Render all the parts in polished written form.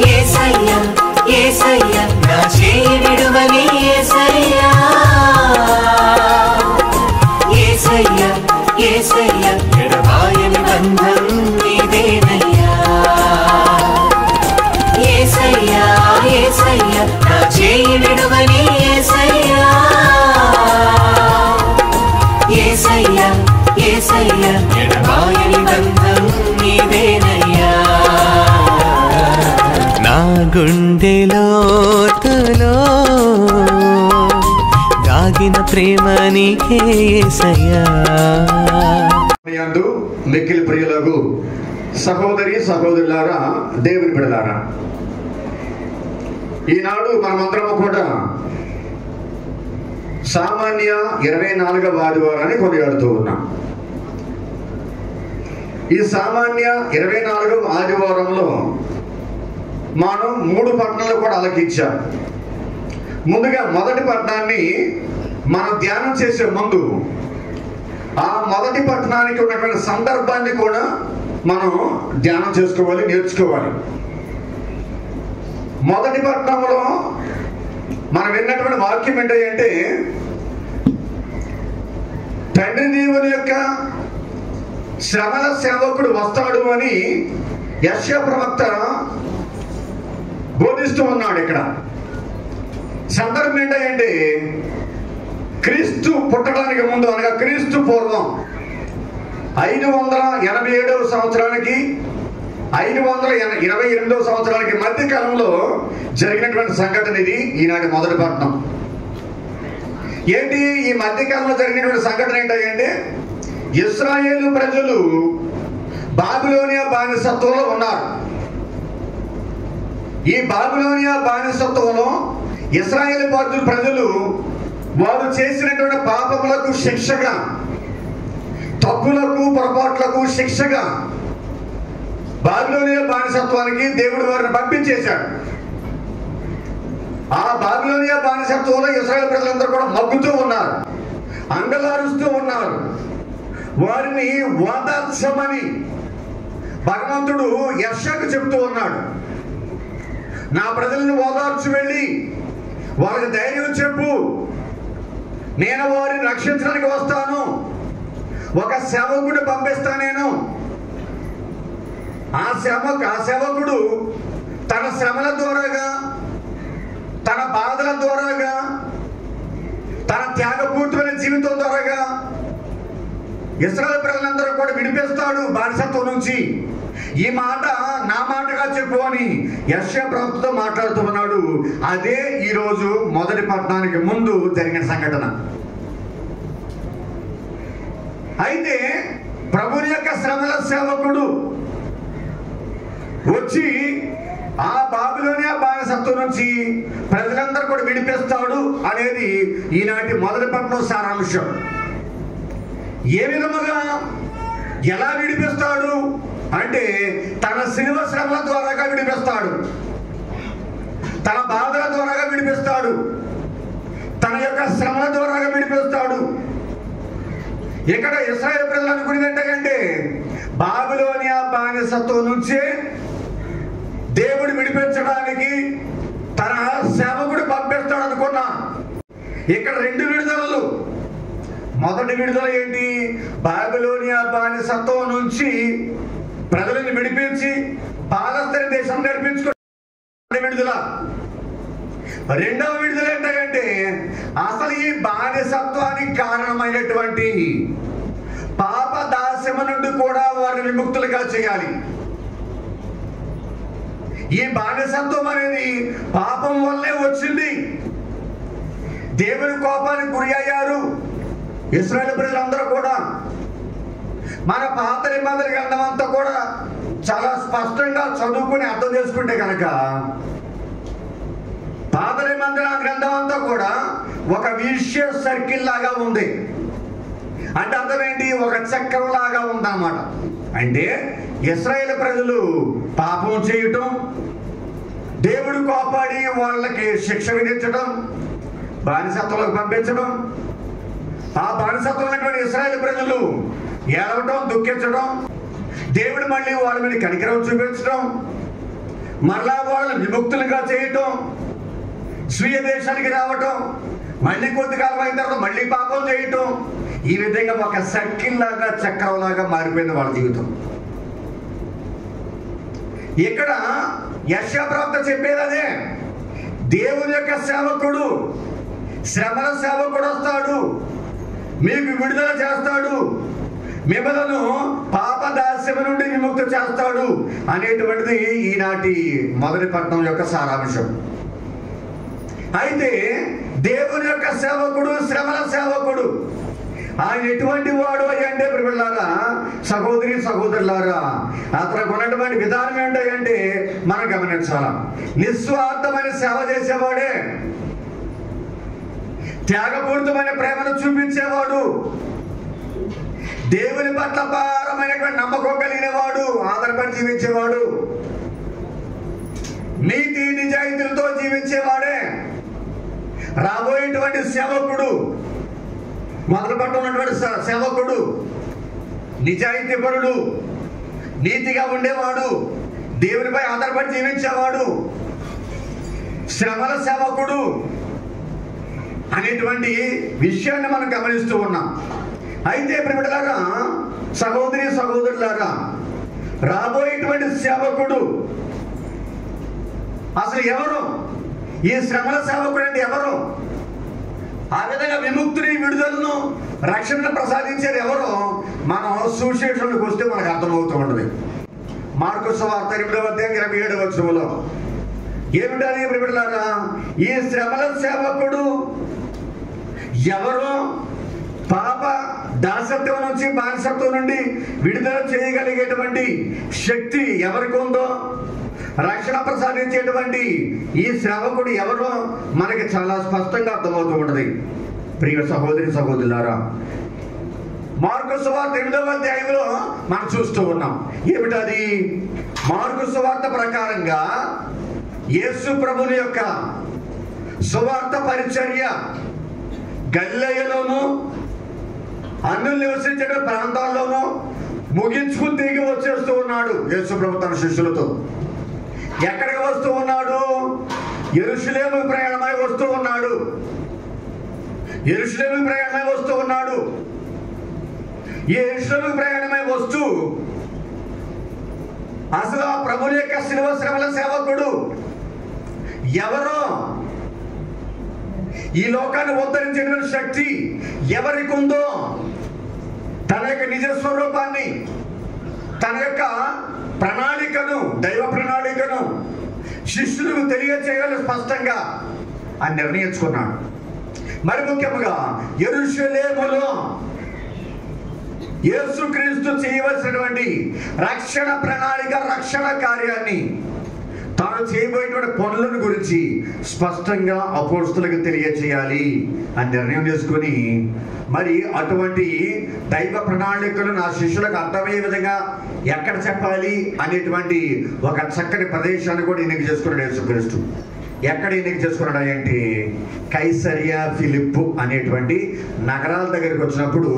యేసయ్యా యేసయ్యా నా చేయి విడువని యేసయ్యా యేసయ్యా యేసయ్యా ఎడబాయని బంధం నీదేనయ్యా యేసయ్యా యేసయ్యా నా చేయి విడువని యేసయ్యా యేసయ్యా యేసయ్యా ఎడబాయని బంధం నీదేనయ్యా నా గుండెలోతులో దాగిన ప్రేమ నీకే యేసయ్యా. మిక్కిలి ప్రియులకు సహోదరి సహోదరులారా, దేవుని బిడ్డలారా, ఈనాడు మనమందరము కూడా సామాన్య 24వ ఆదివారాన్ని కొనియాడుతూ ఉన్నాం. ఈ సామాన్య 24వ ఆదివారంలో మనం 3 పట్టణాలు కూడా ఆలకించాం. ముందుగా మొదటి పట్టణాన్ని మనం ధ్యానం చేసే ముందు ఆ మొదటి పట్టణానికి ఉన్నటువంటి సందర్భాన్ని కూడా మనం ధ్యానం చేసుకోవాలి, నేర్చుకోవాలి. మొదటి పట్టణంలో మనం విన్నటువంటి వాక్యం ఏంటంటే, తండ్రి దేవుని యొక్క శ్రమల సేవకుడు వస్తాడు అని యెషయా ప్రవక్త బోధిస్తూ ఉన్నాడు. ఇక్కడ సందర్భం ఏంటంటే, క్రీస్తు పుట్టడానికి ముందు అనగా క్రీస్తు పూర్వం 587వ సంవత్సరానికి 528వ సంవత్సరానికి మధ్య కాలంలో జరిగినటువంటి సంఘటన ఇది. ఈనాటి మొదటి పట్టణం ఏంటి? ఈ మధ్యకాలంలో జరిగినటువంటి సంఘటన ఏంటంటే, ఇశ్రాయేలు ప్రజలు బాబిలోనియా బానిసత్వంలో ఉన్నారు. ఈ బాబిలోనియా బానిసత్వంలో ఇశ్రాయేలు ప్రజలు వారు చేసినటువంటి పాపములకు శిక్షగా, తప్పులకు పొరపాట్లకు శిక్షగా బాబిలోనియా బానిసత్వానికి దేవుడు వారిని పంపించేశాడు. ఆ బాబిలోనియా బానిసత్వంలో ఇశ్రాయేలు ప్రజలందరూ కూడా మగ్గుతూ ఉన్నారు, అంగలారుస్తూ ఉన్నారు. వారిని ఓదార్చమని భగవంతుడు యెషయాకు చెప్తూ ఉన్నాడు. నా ప్రజలను ఓదార్చి వెళ్ళి వారికి ధైర్యం చెప్పు, నేను వారిని రక్షించడానికి వస్తాను, ఒక సేవకుడిని పంపిస్తా నేను. ఆ సేవకుడు తన శ్రమల ద్వారాగా, తన బాధల ద్వారాగా, తన త్యాగపూర్తమైన జీవితం ద్వారాగా ఇశ్రాయేలు ప్రజలందరూ కూడా విడిపిస్తాడు బానిసత్వం నుంచి. ఈ మాట నా మాటగా చెప్పు అని యెషయా ప్రవక్తతో మాట్లాడుతూ ఉన్నాడు. అదే ఈరోజు మొదటి పట్టణానికి ముందు జరిగిన సంఘటన. అయితే ప్రభుని యొక్క శ్రమల సేవకుడు వచ్చి ఆ బాబిలోనియా బానిసత్వం నుంచి ప్రజలందరూ కూడా విడిపిస్తాడు అనేది ఈనాటి మొదటి పట్టణం సారాంశం. ఏ విధముగా, ఎలా విడిపిస్తాడు అంటే, తన శిలువ శ్రమల ద్వారాగా విడిపిస్తాడు, తన బాధల ద్వారాగా విడిపిస్తాడు, తన యొక్క శ్రమల ద్వారాగా విడిపిస్తాడు. ఇక్కడ ఇశ్రాయేలు ప్రజలు అనుకునేది ఏంటంటే, బాబిలోనియా బానిసత్వం నుంచే దేవుడు విడిపించడానికి తన సేవకుడు పంపిస్తాడు అనుకున్నా. ఇక్కడ 2 విడుదలలు. మొదటి విడుదల ఏంటి? బాబిలోనియా బానిసత్వం నుంచి ప్రజలను విడిపించి పాలస్తీనా దేశం నడిపించుకునే విడుదల. రెండవ విడుదల ఏంటంటే, అసలు ఈ బానిసత్వానికి కారణమైనటువంటి పాప దాస్యము నుండి కూడా వారిని విముక్తులుగా చేయాలి. ఈ బానిసత్వం అనేది పాపం వల్లే వచ్చింది. దేవుని కోపానికి గురి అయ్యారు ఇశ్రాయేలు ప్రజలందరూ కూడా. మన పాత నిబంధన గ్రంథం అంతా కూడా చాలా స్పష్టంగా చదువుకుని అర్థం చేసుకుంటే కనుక, పాత నిబంధన గ్రంథం అంతా కూడా ఒక విషయ సర్కిల్ లాగా ఉంది. అంటే అర్థం ఏంటి? ఒక చక్రం లాగా ఉందన్నమాట. అంటే ఇశ్రాయేలు ప్రజలు పాపం చేయటం, దేవుడు కోపాడి వాళ్ళకి శిక్ష విధించడం, బానిసత్వంలోకి పంపించడం, ఆ బానిసత్వంలో ఇశ్రాయేలు ప్రజలు ఏడవటం, దుఃఖించడం, దేవుడు మళ్ళీ వాళ్ళ మీద కనికరం చూపించడం, మరలా వాళ్ళని విముక్తులుగా చేయటం, స్వీయ దేశానికి రావటం, మళ్ళీ కొద్ది కాలం అయిన తర్వాత మళ్ళీ పాపం చేయటం, ఈ విధంగా ఒక సర్కిల్ లాగా, చక్రంలాగా మారిపోయింది వాళ్ళ జీవితం. ఇక్కడ యెషయా ప్రవక్త చెప్పేది అదే. దేవుని యొక్క సేవకుడు, శ్రమల సేవకుడు వస్తాడు, మీకు విడుదల చేస్తాడు, మిమ్మలను పాప దాస్యం నుండి విముక్తి చేస్తాడు అనేటువంటిది ఈనాటి మొదటి పట్టణం యొక్క సారాంశం. అయితే దేవుని యొక్క సేవకుడు, శ్రమల సేవకుడు, ఆయన ఎటువంటి వాడు అంటే ప్రియులారా, సహోదరి సహోదరులారా, అతనికి ఉన్నటువంటి విధానం ఏంటంటే మనం గమనించాల. నిస్వార్థమైన సేవ చేసేవాడే, త్యాగపూరితమైన ప్రేమను చూపించేవాడు, దేవుని పట్ల అపారమైనటువంటి నమ్మకం కలిగిన వాడు, ఆధారపడి జీవించేవాడు, నీతి నిజాయితీలతో జీవించేవాడే రాబోయేటువంటి సేవకుడు. మొదలు పట్ల ఉన్నటువంటి సేవకుడు నిజాయితీ పరుడు, నీతిగా ఉండేవాడు, దేవునిపై ఆధారపడి జీవించేవాడు, శ్రమల సేవకుడు అనేటువంటి విషయాన్ని మనం గమనిస్తూ ఉన్నాం. అయితే ప్రియమిత్రులారా, సహోదరి సహోదరులారా, రాబోయేటువంటి సేవకుడు అసలు ఎవరు? ఈ శ్రమల సేవకుడు అంటే ఎవరు? ఆ విధంగా విముక్తిని, విడుదలను, రక్షణను ప్రసాదించేది ఎవరో మనం సువిశేషంలోకి వస్తే మనకు అర్థమవుతూ ఉంటుంది. మార్కు సువార్త 8వ అధ్యాయం 27వ వచనంలో ఏమిటని ప్రియమిత్రులారా, ఈ శ్రమల సేవకుడు ఎవరు? పాప దాసత్వం నుంచి, బానిసత్వం నుండి విడుదల చేయగలిగేటువంటి శక్తి ఎవరికి ఉందో, రక్షణ ప్రసాదించేటువంటి ఈ సేవకుడు ఎవరో మనకి చాలా స్పష్టంగా అర్థమవుతూ ఉంటుంది. ప్రియ సహోదరి సహోదరులారా, మార్కు సువార్త 8వ అధ్యాయంలో మనం చూస్తూ ఉన్నాం. ఏమిటది? మార్కు సువార్త ప్రకారంగా యేసు ప్రభుని యొక్క సువార్త పరిచర్య గలిలయలోను, అన్యులు నివసించే ప్రాంతాల్లోనూ ముగించుకుని తిరిగి వచ్చేస్తూ ఉన్నాడు యేసు ప్రభు తన శిష్యులతో. ఎక్కడికి వస్తూ ఉన్నాడు? యెరూషలేము ప్రయాణమై వస్తూ ఉన్నాడు. యెరూషలేము ప్రయాణమై వస్తూ ఉన్నాడు. ఈ యెరూషలేము ప్రయాణమై వస్తూ అసలు ఆ ప్రభుని యొక్క శిలువ శ్రమల సేవకుడు ఎవరో, ఈ లోకాన్ని ఉద్ధరించేటువంటి శక్తి ఎవరికి ఉందో, తన యొక్క నిజ స్వరూపాన్ని, తన యొక్క ప్రణాళికను, దైవ ప్రణాళికను శిష్యులకు తెలియచేయాలని స్పష్టంగా ఆయన నిర్ణయించుకున్నాడు. మరి ముఖ్యంగా యెరూషలేములో యేసుక్రీస్తు చేయవలసినటువంటి రక్షణ ప్రణాళిక, రక్షణ కార్యాన్ని, తాను చేయబోయేటువంటి పనులను గురించి స్పష్టంగా అపోస్తలులకు తెలియచేయాలి అని నిర్ణయం చేసుకుని, మరి అటువంటి దైవ ప్రణాళికలు నా శిష్యులకు అర్థమయ్యే విధంగా ఎక్కడ చెప్పాలి అనేటువంటి ఒక చక్కని ప్రదేశాన్ని కూడా ఎన్నిక చేసుకున్నాడు యేసుక్రీస్తు. ఎక్కడ ఎన్నిక చేసుకున్నాడు అంటే కైసరియా ఫిలిప్పు అనేటువంటి నగరాల దగ్గరికి వచ్చినప్పుడు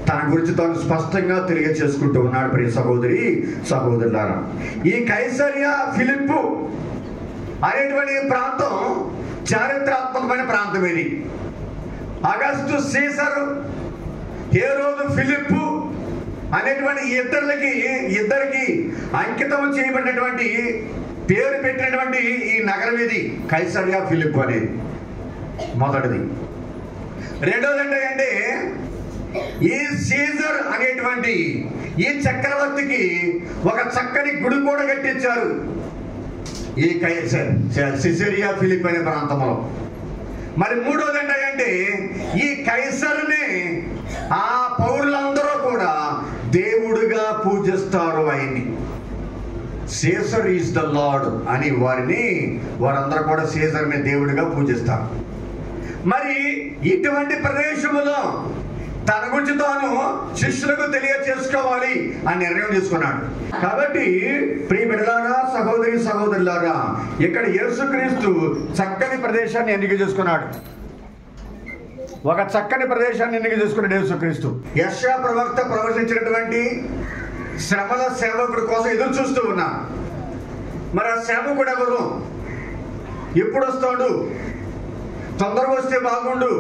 తన గురించి తాను స్పష్టంగా తెలియచేసుకుంటూ ఉన్నాడు. ప్రియ సహోదరి సహోదరులారా, ఈ కైసరియా ఫిలిప్పు అనేటువంటి ప్రాంతం చారిత్రాత్మకమైన ప్రాంతం. ఇది అగస్టు సీసర్, హేరోదు ఫిలిప్పు అనేటువంటి ఇద్దరికి అంకితం చేయబడినటువంటి పేరు పెట్టినటువంటి ఈ నగరం ఇది కైసరియా ఫిలిప్పు అనేది మొదటిది. రెండోది ఏంటంటే ఈ సీజర్ అనేటువంటి ఈ చక్రవర్తికి ఒక చక్కని గుడి కూడా కట్టించారు ఈ సిసేరియా ఫిలిప్ అనే ప్రాంతంలో. మరి మూడోది ఏంటంటే ఈ కైసరుని ఆ పౌరులందరూ కూడా దేవుడుగా పూజిస్తారు. ఆయన్ని సీజర్ ఈజ్ ద లార్డ్ అని వారందరూ కూడా సీజర్ని దేవుడిగా పూజిస్తారు. మరి ఇటువంటి ప్రదేశములో తన గురించి తాను శిష్యులకు తెలియచేసుకోవాలి అని నిర్ణయం తీసుకున్నాడు. కాబట్టి ప్రియ బిడ్డలారా, సహోదరి సహోదరులారా, ఇక్కడ యేసుక్రీస్తు చక్కని ప్రదేశాన్ని ఎన్నిక చేసుకున్నాడు. ఒక చక్కని ప్రదేశాన్ని ఎన్నిక చేసుకున్నాడు యేసుక్రీస్తు. యెషయా ప్రవక్త ప్రవచించినటువంటి శ్రమల సేవకుడి కోసం ఎదురు చూస్తూ ఉన్నా. మరి ఆ సేవకుడు ఎవరు? ఎప్పుడు వస్తాడు? తొందరగా వస్తే బాగుండు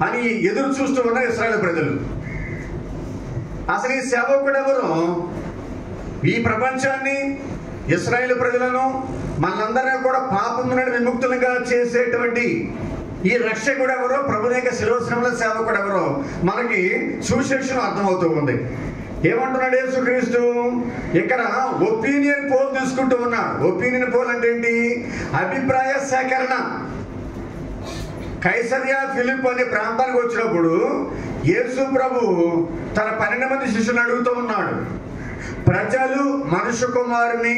అని ఎదురు చూస్తూ ఉన్నారు ఇశ్రాయేలు ప్రజలు. అసలు ఈ సేవకుడు ఎవరు? ఈ ప్రపంచాన్ని, ఇశ్రాయేలు ప్రజలను, మనందరినీ కూడా పాపం నుండి విముక్తులుగా చేసేటువంటి ఈ రక్షకుడు ఎవరో, ప్రభునేక శిలోశ్రమల సేవకుడు ఎవరో మనకి సువిశేషం అర్థమవుతూ ఉంది. ఏమంటున్నాడు యేసుక్రీస్తు? ఇక్కడ ఒపీనియన్ పోల్ తీసుకుంటూ ఉన్నాడు. ఒపీనియన్ పోల్ అంటే ఏంటి? అభిప్రాయ సేకరణ. కైసరియా ఫిలిప్ అనే ప్రాంతానికి వచ్చినప్పుడు యేసు ప్రభు తన 12 మంది శిష్యులను అడుగుతూ ఉన్నాడు, ప్రజలు మనుష్య కుమారుని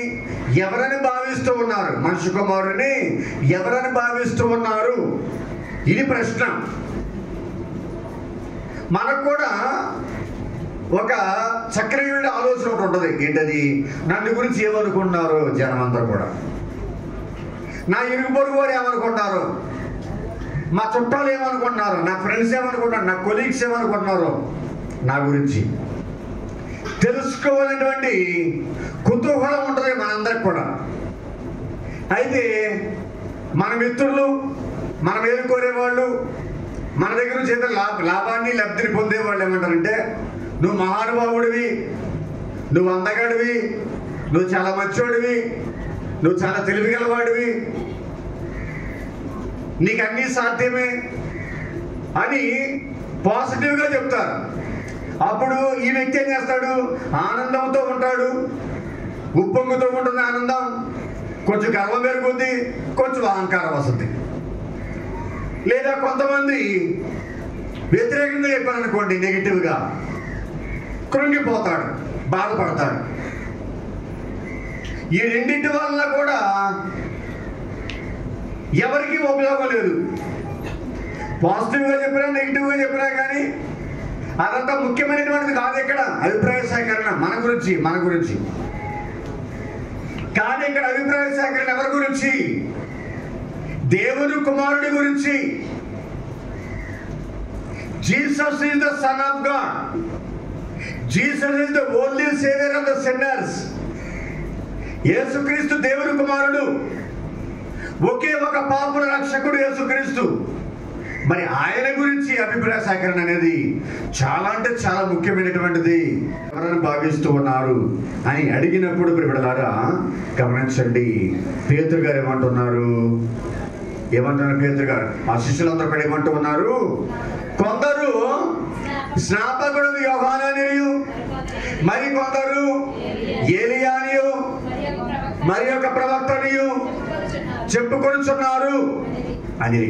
ఎవరని భావిస్తూ ఉన్నారు? మనుష్య కుమారుని ఎవరని భావిస్తూ ఉన్నారు? ఇది ప్రశ్న. మనకు కూడా ఒక చక్రయుడి ఆలోచన ఒకటి ఉంటుంది. ఏంటది? నన్ను గురించి ఏమనుకుంటున్నారు జనం అందరూ కూడా, నా ఇరుగు పొరుగు వారు ఏమనుకుంటున్నారు, మా చుట్టాలు ఏమనుకుంటున్నారు, నా ఫ్రెండ్స్ ఏమనుకుంటున్నారు, నా కొలీగ్స్ ఏమనుకుంటున్నారు నా గురించి తెలుసుకోవాలనేటువంటి కుతూహలం ఉంటుంది మనందరికి కూడా. అయితే మన మిత్రులు, మన మేలు కోరేవాళ్ళు, మన దగ్గర నుంచి ఏదో లాభాన్ని లబ్ధిని పొందేవాళ్ళు ఏమంటారంటే, నువ్వు మహానుభావుడివి, నువ్వు అందగాడివి, నువ్వు చాలా మంచోడివి, నువ్వు చాలా తెలివిగలవాడివి, నీకు అన్నీ సాధ్యమే అని పాజిటివ్గా చెప్తారు. అప్పుడు ఈ వ్యక్తి ఏం చేస్తాడు? ఆనందంతో ఉంటాడు, ఉప్పొంగుతూ ఉంటుంది ఆనందం, కొంచెం గర్వం పెరుగుద్ది, కొంచెం అహంకారం వస్తుంది. లేదా కొంతమంది వ్యతిరేకంగా చెప్పారనుకోండి, నెగిటివ్గా కృంగిపోతాడు, బాధపడతాడు. ఈ రెండింటి వల్ల కూడా ఎవరికి ఉపయోగం లేదు. పాజిటివ్గా చెప్పినా నెగిటివ్గా చెప్పినా కానీ అదంతా ముఖ్యమైనటువంటిది కాదు. ఇక్కడ అభిప్రాయ సేకరణ మన గురించి కానీ ఇక్కడ అభిప్రాయ సేకరణ ఎవరి గురించి? దేవుని కుమారుడి గురించి. Jesus is the son of God. Jesus is the only saviour of the sinners. యేసుక్రీస్తు దేవుని కుమారుడు, ఒకే ఒక పాపుల రక్షకుడు యేసుక్రీస్తు. మరి ఆయన గురించి అభిప్రాయ సేకరణ అనేది చాలా అంటే చాలా ముఖ్యమైనటువంటిది. ఎవరని భావిస్తూ ఉన్నారు అని అడిగినప్పుడు బిడ్డలారా గమనించండి, పేతురు గారు ఏమంటున్నారు? పేతురు గారు ఆ శిష్యులందరూ కూడా ఏమంటూ ఉన్నారు? కొందరు స్నాపకుడు యోహాననియు, మరి కొందరు ఏలియానియు, మరి ఒక ప్రవక్తనియు చెప్పుకొనుచున్నారు అని.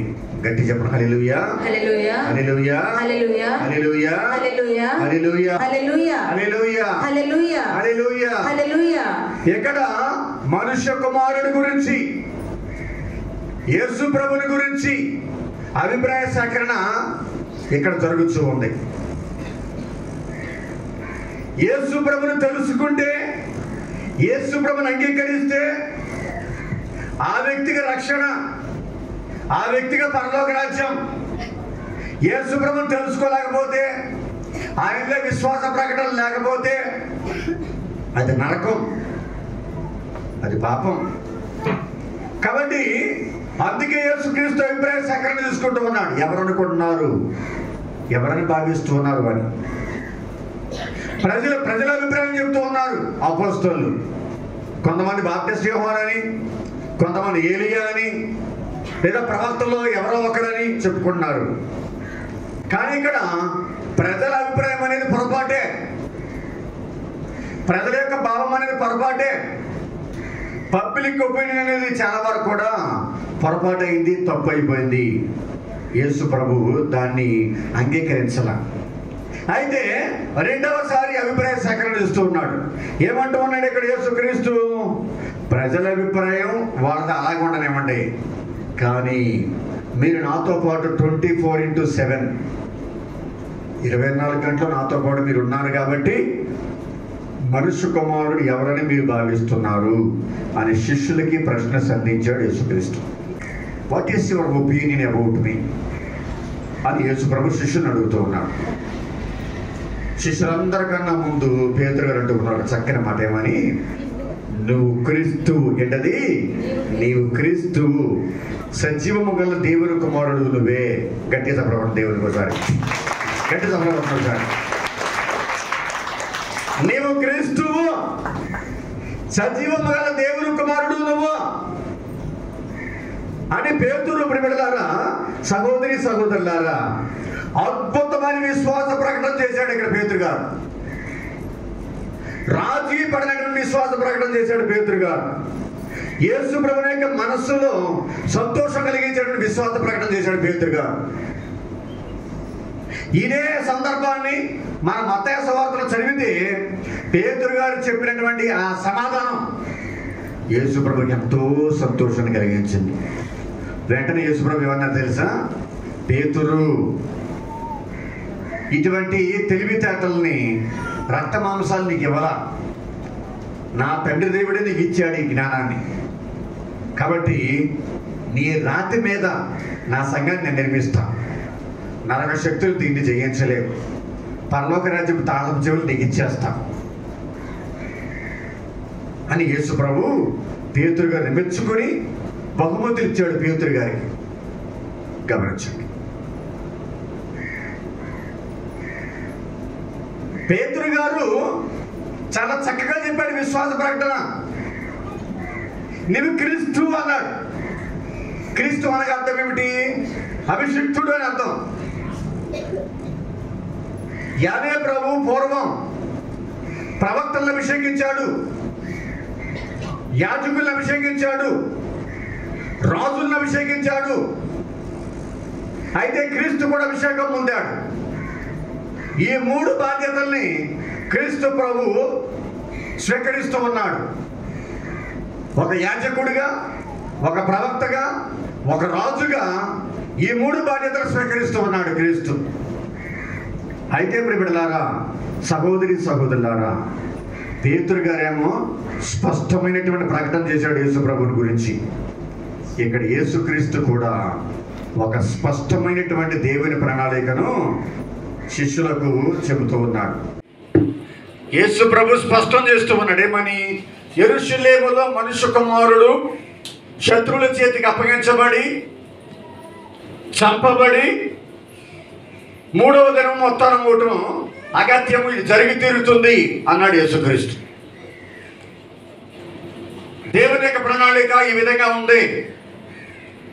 గట్టి చెప్పండి. హల్లెలూయా, హల్లెలూయా, హల్లెలూయా, హల్లెలూయా, హల్లెలూయా, హల్లెలూయా, హల్లెలూయా, హల్లెలూయా, హల్లెలూయా, హల్లెలూయా, హల్లెలూయా, హల్లెలూయా. ఇక్కడ మనుష్య కుమారుడి గురించి, యేసు ప్రభుని గురించి అభిప్రాయ సేకరణ ఇక్కడ జరుగుతూ ఉంది. యేసు ప్రభుని తెలుసుకుంటే, యేసు ప్రభుని అంగీకరిస్తే ఆ వ్యక్తికి రక్షణ, ఆ వ్యక్తిగా పరలోక రాజ్యం. యేసు ప్రభుని తెలుసుకోలేకపోతే, ఆయనలో విశ్వాస ప్రకటన లేకపోతే అది నరకం, అది పాపం. కాబట్టి అందుకే యేసుక్రీస్తు అభిప్రాయ సేకరణ తీసుకుంటూ ఉన్నాడు. ఎవరు అనుకుంటున్నారు, ఎవరని భావిస్తూ ఉన్నారు అని ప్రజల అభిప్రాయం చెప్తూ ఉన్నారు అపోస్తలులు. కొంతమంది బాప్టిస్ట్ యోహాను అని, కొంతమంది ఏలియా అని, లేదా ప్రవక్తలో ఎవరో ఒకరని చెప్పుకుంటున్నారు. కానీ ఇక్కడ ప్రజల అభిప్రాయం అనేది పొరపాటే, ప్రజల యొక్క భావం అనేది పొరపాటే. పబ్లిక్ ఒపీనియన్ అనేది చాలా వరకు కూడా పొరపాటు అయింది, తప్పు అయిపోయింది. యేసు ప్రభువు దాన్ని అంగీకరించాల. అయితే రెండవసారి అభిప్రాయ సేకరణ చేస్తూ ఉన్నాడు. ఏమంటూ ఉన్నాడు ఇక్కడ యేసుక్రీస్తు? ప్రజల అభిప్రాయం వాళ్ళది అలాగే ఉండనివ్వండి, కానీ మీరు నాతో పాటు 24/7 24 గంటలు నాతో పాటు మీరు ఉన్నారు కాబట్టి మనుష్య కుమారుడు ఎవరని మీరు భావిస్తున్నారు అని శిష్యులకి ప్రశ్న సంధించాడు యేసుక్రీస్తు. What is your opinion about me అని యేసు ప్రభు శిష్యుని అడుగుతూ ఉన్నాడు. శిష్యులందరికన్నా ముందు పేతురు గారు అంటూ ఉన్నాడు చక్కని మాట. ఏమని? నువ్వు క్రీస్తు ఏంటది? నీవు క్రీస్తు, సజీవము గల దేవుని కుమారుడు నువ్వే. గట్టి సఫలం దేవునికి ఒకసారి, గట్టి సఫలం ఒకసారి. నీవు క్రీస్తువు, సజీవము గల దేవుని కుమారుడు నువ్వు అని పేతురు ప్రియమిత్రులారా, సహోదరి సహోదరులారా, అద్భుతమైన విశ్వాస ప్రకటన చేశాడు ఇక్కడ పేతురు గారు. రాజీ పడినటువంటి విశ్వాస ప్రకటన చేశాడు పేతురు గారు. యేసు ప్రభువు యొక్క మనస్సులో సంతోషం కలిగించేటువంటి విశ్వాస ప్రకటన చేశాడు పేతురు గారు. ఇదే సందర్భాన్ని మన మత్తయి సువార్తలో చదివితే పేతురు గారు చెప్పినటువంటి ఆ సమాధానం యేసు ప్రభువుకి ఎంతో సంతోషాన్ని కలిగించింది. వెంటనే యేసు ప్రభు ఏమన్నారు తెలుసా? పేతురు, ఇటువంటి తెలివితేటల్ని రక్త మాంసాలు నీకు ఇవ్వలా, నా తండ్రి దేవుడే నీకు ఇచ్చాడు ఈ జ్ఞానాన్ని. కాబట్టి నీ రాతి మీద నా సంఘాన్ని నేను నిర్మిస్తా. నరక శక్తులు దీన్ని జయించలేవు. పరలోక రాజ్యం తాళం చెవులు నీకు ఇచ్చేస్తా అని యేసు ప్రభు పేతురు గారిని మెచ్చుకొని బహుమతులు ఇచ్చాడు పేతురు గారికి. గమనించండి, పేతురు గారు చాలా చక్కగా చెప్పాడు విశ్వాస ప్రకటన. నీవు క్రీస్తు అన్నాడు. క్రీస్తు అనగా అర్థం ఏమిటి? అభిషిక్తుడు అని అర్థం. యావే ప్రభు పూర్వం ప్రవక్తలను అభిషేకించాడు, యాజకులను అభిషేకించాడు, రాజులను అభిషేకించాడు. అయితే క్రీస్తు కూడా అభిషేకం పొందాడు. ఈ మూడు బాధ్యతల్ని క్రీస్తు ప్రభువు స్వీకరిస్తూ ఉన్నాడు. ఒక యాజకుడిగా, ఒక ప్రవక్తగా, ఒక రాజుగా ఈ మూడు బాధ్యతలు స్వీకరిస్తూ ఉన్నాడు క్రీస్తు. అయితే ప్రియమిత్రులారా, సహోదరి సహోదరులారా, పేతురు గారేమో స్పష్టమైనటువంటి ప్రకటన చేశాడు యేసు ప్రభువుని గురించి. ఇక్కడ యేసుక్రీస్తు కూడా ఒక స్పష్టమైనటువంటి దేవుని ప్రణాళికను శిష్యులకు చెబుతూ ఉన్నాడు. యేసు ప్రభు స్పష్టం చేస్తూ ఉన్నాడు. ఏమని? యెరూషలేములో మనుష్య కుమారుడు శత్రువుల చేతికి అప్పగించబడి చంపబడి మూడవ దినం మొత్తం మూటం అగత్యము జరిగి తీరుతుంది అన్నాడు యేసుక్రీస్తు. దేవుని యొక్క ప్రణాళిక ఈ విధంగా ఉంది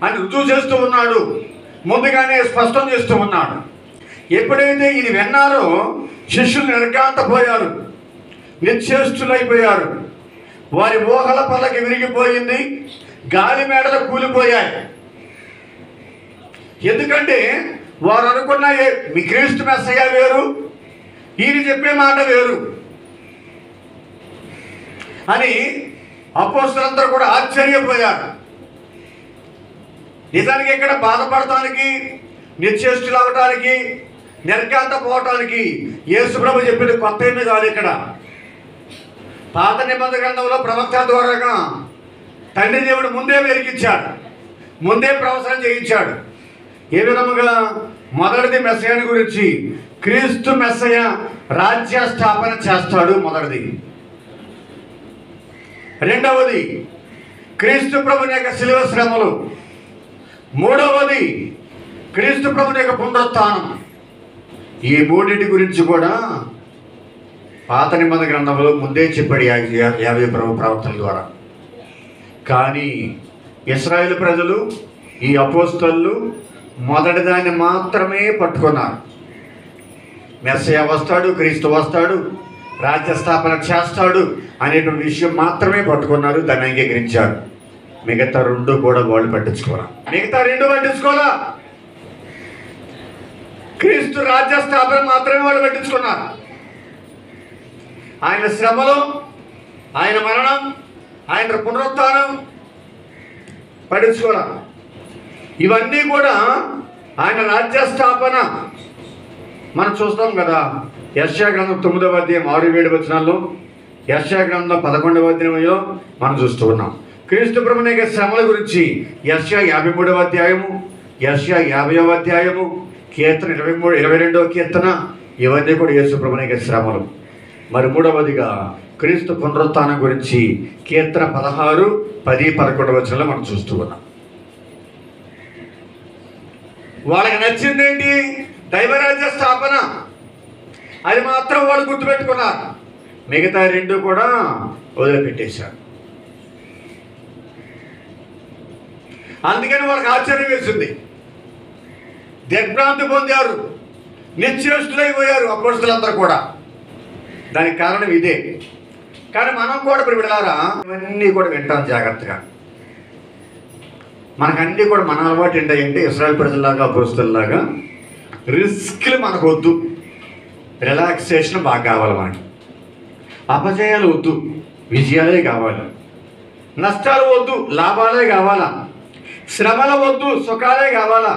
అని రుజువు చేస్తూ ఉన్నాడు. ముందుగానే స్పష్టం చేస్తూ ఉన్నాడు. ఎప్పుడైతే ఇది విన్నారో శిష్యులు నిర్ఘాంతపోయారు, నిశ్చేష్టులైపోయారు. వారి ఊహల పల్లకి విరిగిపోయింది, గాలి మేడలు కూలిపోయాయి. ఎందుకంటే వారు అనుకున్న మీ క్రీస్తు మెస్సయ్య వేరు, ఈయన చెప్పే మాట వేరు అని అపోస్తలులందరూ కూడా ఆశ్చర్యపోయారు. నిజానికి ఇక్కడ బాధపడటానికి, నిశ్చేష్టులు అవటానికి, నిర్ఘాంత పోవటానికి యేసు ప్రభు చెప్పింది కొత్త ఏమీ కాదు. ఇక్కడ పాత నిబంధన గ్రంథంలో ప్రవక్త ద్వారాగా తండ్రి దేవుడు ముందే వెలిగించాడు, ముందే ప్రవచనం చేయించాడు. ఏ విధముగా? మొదటిది మెస్సయ్యని గురించి, క్రీస్తు మెస్సయ్య రాజ్య స్థాపన చేస్తాడు మొదటిది. రెండవది క్రీస్తు ప్రభుని యొక్క శిలువ శ్రమలు. మూడవది క్రీస్తు ప్రభుని యొక్క పునరుత్థానం. ఈ మూడింటి గురించి కూడా పాత నిబంధన గ్రంథంలో ముందే చెప్పాడు యావే ప్రభు ప్రవక్తల ద్వారా. కానీ ఇశ్రాయేలు ప్రజలు, ఈ అపోస్తలు మొదటి దాన్ని మాత్రమే పట్టుకున్నారు. మెస్సయ్య వస్తాడు, క్రీస్తు వస్తాడు, రాజ్య స్థాపన చేస్తాడు అనేటువంటి విషయం మాత్రమే పట్టుకున్నారు, దాన్ని అంగీకరించారు. మిగతా రెండు కూడా వాళ్ళు పట్టించుకోవాలా. క్రీస్తు రాజ్య స్థాపన మాత్రమే వాళ్ళు పట్టించుకున్నారు. ఆయన శ్రమలు, ఆయన మరణం, ఆయన పునరుత్థానం పట్టించుకోవాలా. ఇవన్నీ కూడా ఆయన రాజ్య స్థాపన మనం చూస్తాం కదా. యెషయా గ్రంథం 9వ అధ్యాయం 6-7 వచనాల్లో, యెషయా గ్రంథం 11వ అధ్యాయంలో మనం చూస్తూ ఉన్నాం. క్రీస్తు ప్రభుని యొక్క శ్రమల గురించి యెషయా 53వ అధ్యాయము, యెషయా 50వ అధ్యాయము, కీర్తన 22వ కీర్తన, ఇవన్నీ కూడా యేసు ప్రభుని యొక్క శ్రమలు. మరి మూడవదిగా క్రీస్తు పునరుత్థానం గురించి కీర్తన 16, 10, 11 వచనంలో మనం చూస్తూ ఉన్నాం. వాళ్ళకి నచ్చిందేంటి? దైవరాజ్య స్థాపన. అది మాత్రం వాళ్ళు గుర్తుపెట్టుకున్నారు. మిగతా రెండు కూడా వదిలిపెట్టేశారు. అందుకని వాళ్ళకి ఆశ్చర్యం వేసింది. దిగ్భ్రాంతి పొందారు, నిశ్చేష్టులైపోయారు అపోస్తలులందరూ కూడా. దానికి కారణం ఇదే. కానీ మనం కూడా ఇప్పుడు విడారా ఇవన్నీ కూడా వింటాం జాగ్రత్తగా. మనకన్నీ కూడా మన అలవాటు ఏంటంటే ఇశ్రాయేలు ప్రజల్లాగా అపోస్తలులాగా రిస్క్లు మనకు వద్దు, రిలాక్సేషన్ బాగా కావాలి మనకి. అపజయాలు వద్దు, విజయాలే కావాలి. నష్టాలు వద్దు, లాభాలే కావాలా. శ్రమలు వద్దు, సుఖాలే కావాలా.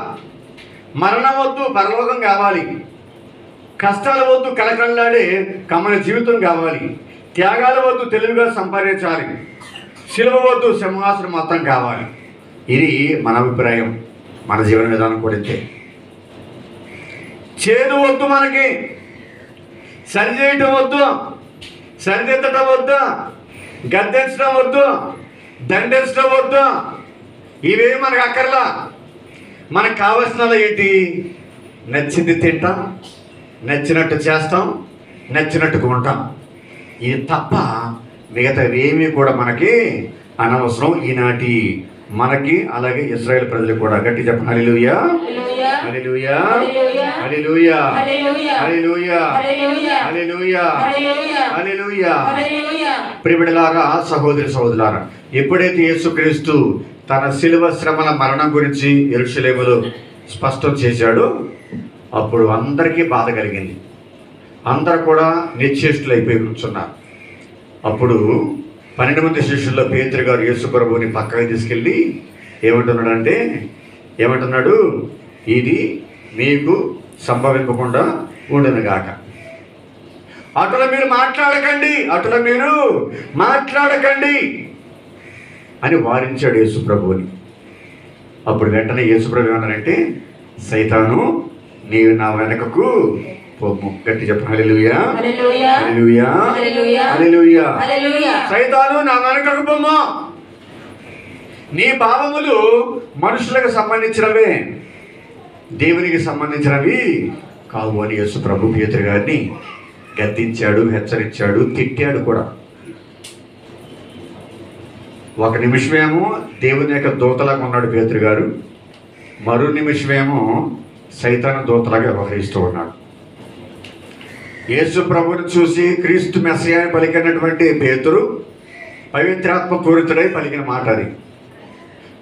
మరణం వద్దు, పరలోకం కావాలి. కష్టాలు వద్దు, కళకళలాడే కమ్మని జీవితం కావాలి. త్యాగాలు వద్దు, తెలివిగా సంపాదించాలి. శిలువ వద్దు, సింహాసనం మొత్తం కావాలి. ఇది మన అభిప్రాయం. మన జీవన విధానం కూడా ఇంతే. చేదు వద్దు, మనకి సరిచేయటం వద్దు, సరిదిద్దటం వద్దు, గద్దించడం వద్దు, దండించడం వద్దు. ఇవే మనకు అక్కర్లా. మనకు కావలసిన ఏంటి? నచ్చింది తింటాం, నచ్చినట్టు చేస్తాం, నచ్చినట్టుగా ఉంటాం. ఇది తప్ప మిగతావేమీ కూడా మనకి అనవసరం. ఈనాటి మనకి అలాగే ఇశ్రాయేలు ప్రజలు కూడా. గట్టి చెప్పండి హల్లెలూయా, హల్లెలూయా, హల్లెలూయా, హల్లెలూయా, హల్లెలూయా, హల్లెలూయా. ప్రియబిడ్డలారా, సహోదరి సహోదరులారా, ఎప్పుడైతే యేసుక్రీస్తు తన శిలువ శ్రమల మరణం గురించి యెరూషలేములో స్పష్టం చేశాడో అప్పుడు అందరికీ బాధ కలిగింది. అందరూ కూడా నిశ్చేష్టులైపోయి కూర్చున్నారు. అప్పుడు 12 మంది శిష్యుల్లో పేతురు గారు యేసు ప్రభువుని పక్కకి తీసుకెళ్ళి ఏమంటున్నాడు? ఇది మీకు సంభవింపకుండా ఉండునుగాక. అటుల మీరు మాట్లాడకండి అని వారించాడు యేసు ప్రభువుని. అప్పుడు వెంటనే యేసు ప్రభు ఏమన్నారంటే, సైతాను నీవు నా వెనకకు పోము. గట్టి చెప్పండి హల్లెలూయా, హల్లెలూయా, హల్లెలూయా. సైతాను నా వెనకకు పోము. నీ భావములు మనుషులకు సంబంధించినవే, దేవునికి సంబంధించినవి కావు అని యేసు ప్రభు పేతురు గారిని గద్దించాడు, హెచ్చరించాడు, తిట్టాడు కూడా. ఒక నిమిషమేమో దేవుని యొక్క దూతలాగా ఉన్నాడు పేతురు గారు, మరో నిమిషమేమో సైతాను దూతలాగా వ్యవహరిస్తూ ఉన్నాడు. యేసు ప్రభువుని చూసి క్రీస్తు మెస్సియా పలికినటువంటి పేతురు పవిత్రాత్మ పూరితుడై పలికిన మాట అది.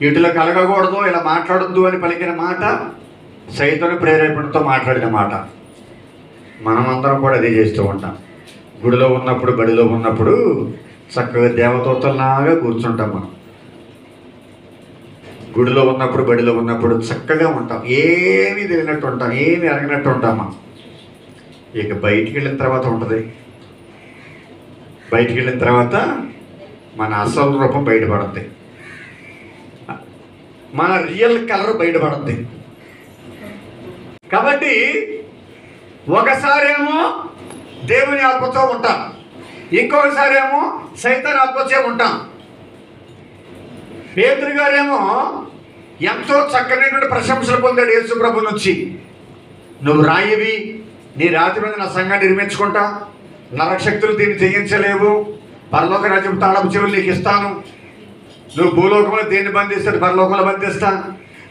ఇటులో కలగకూడదు, ఇలా మాట్లాడొద్దు అని పలికిన మాట సైతాను ప్రేరేపణతో మాట్లాడిన మాట. మనమందరం కూడా అదే చేస్తూ ఉంటాం. గుడిలో ఉన్నప్పుడు, బడిలో ఉన్నప్పుడు చక్కగా దేవదూతల్లాగా కూర్చుంటాం. మనం గుడిలో ఉన్నప్పుడు, బడిలో ఉన్నప్పుడు చక్కగా ఉంటాం, ఏమీ తెలియనట్టు ఉంటాం, ఏమీ అరగినట్టు ఉంటాం. మనం ఇక బయటికి వెళ్ళిన తర్వాత ఉంటుంది. బయటికి వెళ్ళిన తర్వాత మన అసలు రూపం బయటపడుతుంది, మన రియల్ కలర్ బయటపడుతుంది. కాబట్టి ఒకసారేమో దేవుని ఆత్మతో ఉంటాం, ఇంకొకసారి ఏమో సైతాన్ ఆత్మతో ఉంటాం. పేతురు గారేమో ఎంతో చక్కనైనటువంటి ప్రశంసలు పొందాడు యేసు ప్రభు నుంచి. నువ్వు రాయివి, నీ రాతి మీద నా సంఘాన్ని నిర్మించుకుంటా, నరశక్తులు దీన్ని జయించలేవు, పరలోక రాజ్యం తాళపు చెవులు నీకు ఇస్తాను. నువ్వు భూలోకంలో దేన్ని బంధిస్తే పరలోకంలో బంధిస్తా,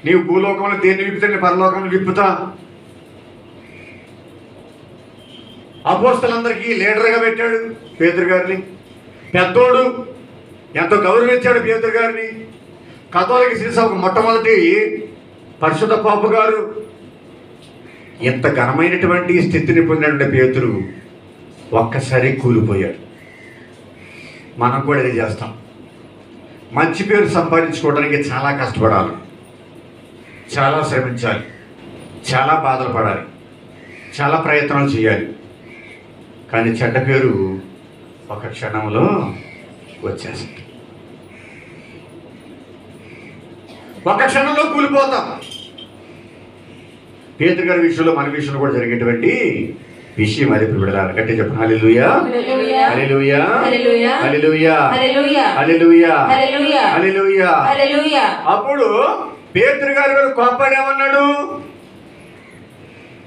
నీవు భూలోకంలో దేన్ని విప్పుతే నేను పరలోకంలో విప్పుతా. అపోస్తలులందరికీ లీడర్గా పెట్టాడు పేతురు గారిని. పెద్దోడు, ఎంతో గౌరవించాడు పేతురు గారిని. కథోలిక శిరసభకు మొట్టమొదటి పరిశుద్ధ పాపు గారు. ఎంత ఘనమైనటువంటి స్థితిని పొందిన పేతురు ఒక్కసారి కూలిపోయాడు. మనం కూడా ఇది చేస్తాం. మంచి పేరు సంపాదించుకోవడానికి చాలా కష్టపడాలి, చాలా శ్రమించాలి, చాలా బాధలు పడాలి, చాలా ప్రయత్నాలు చేయాలి. కానీ చెడ్డ పేరు ఒక క్షణంలో వచ్చేస్తుంది. ఒక క్షణంలో కూలిపోతాం. పేతురు గారి విషయంలో, మన విషయంలో కూడా జరిగేటువంటి విషయం అది బిడ్డలారా. గట్టి చెప్పండి హల్లెలూయా హల్లెలూయా హల్లెలూయా హల్లెలూయా హల్లెలూయా హల్లెలూయా హల్లెలూయా. అప్పుడు పేతురు గారు కోపడి ఏమన్నాడు?